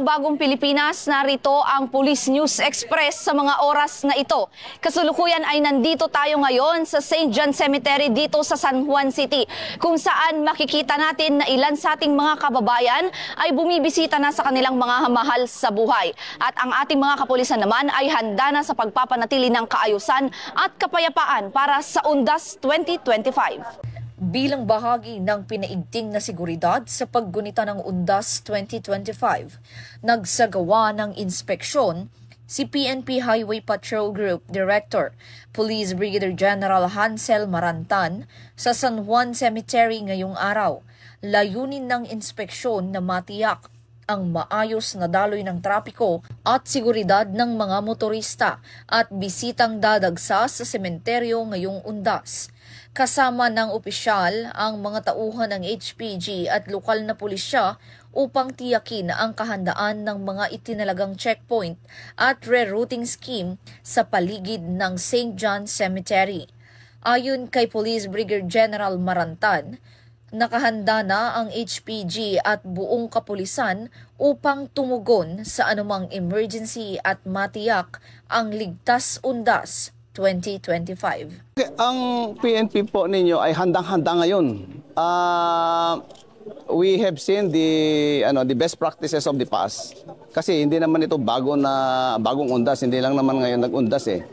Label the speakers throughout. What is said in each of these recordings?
Speaker 1: Bagong Pilipinas, narito ang Police News Express sa mga oras na ito. Kasulukuyan ay nandito tayo ngayon sa St. John Cemetery dito sa San Juan City, kung saan makikita natin na ilan sa ating mga kababayan ay bumibisita na sa kanilang mga mahal sa buhay. At ang ating mga kapulisan naman ay handa na sa pagpapanatili ng kaayusan at kapayapaan para sa Undas 2025.
Speaker 2: Bilang bahagi ng pinaigting na seguridad sa paggunita ng Undas 2025, nagsagawa ng inspeksyon si PNP Highway Patrol Group Director, Police Brigadier General Hansel Marantan sa San Juan Cemetery ngayong araw. Layunin ng inspeksyon na matiyak ang maayos na daloy ng trapiko at seguridad ng mga motorista at bisitang dadagsa sa sementeryo ngayong Undas. Kasama ng opisyal ang mga tauhan ng HPG at lokal na pulisya upang tiyakin ang kahandaan ng mga itinalagang checkpoint at rerouting scheme sa paligid ng St. John Cemetery. Ayon kay Police Brigadier General Marantan, nakahanda na ang HPG at buong kapulisan upang tumugon sa anumang emergency at matiyak ang ligtas Undas 2025.
Speaker 3: Ang PNP po ninyo ay handang-handa ngayon. We have seen the best practices of the past. Kasi hindi naman ito bagong undas, hindi lang naman ngayon nag-undas eh.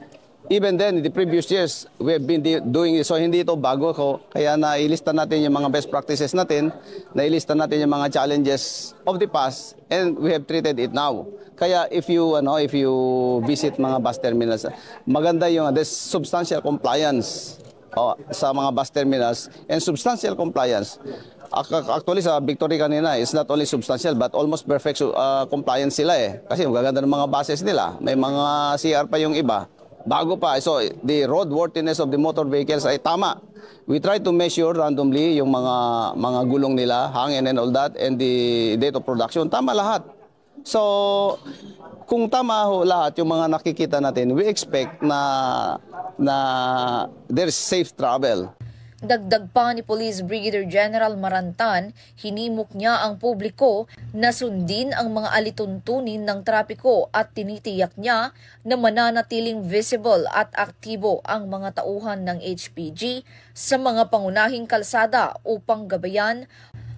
Speaker 3: Even then, in the previous years, we have been doing it. So hindi ito bago ko. Kaya nailista natin yung mga best practices natin, nailista natin yung mga challenges of the past, and we have treated it now. Kaya if you visit mga bus terminals, maganda yung there's substantial compliance sa mga bus terminals, and substantial compliance. Actually sa Victory kanina, it's not only substantial but almost perfect compliance sila eh. Kasi magaganda ng mga buses nila. May mga CR pa yung iba. Bago pa. So the roadworthiness of the motor vehicles ay tama. We try to measure randomly yung mga gulong nila, hangin and all that, and the date of production. Tama lahat. So kung tama ho lahat yung mga nakikita natin, we expect na there's safe travel.
Speaker 2: Dagdag pa ni Police Brigadier General Marantan, hinimok niya ang publiko na sundin ang mga alituntunin ng trapiko at tinitiyak niya na mananatiling visible at aktibo ang mga tauhan ng HPG sa mga pangunahing kalsada upang gabayan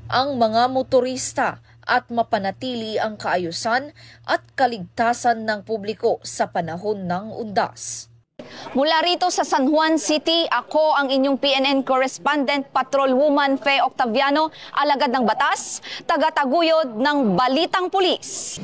Speaker 2: ang mga motorista at mapanatili ang kaayusan at kaligtasan ng publiko sa panahon ng undas.
Speaker 1: Mula rito sa San Juan City, ako ang inyong PNN correspondent, Patrolwoman Fe Octaviano, alagad ng batas, tagataguyod ng Balitang Pulis.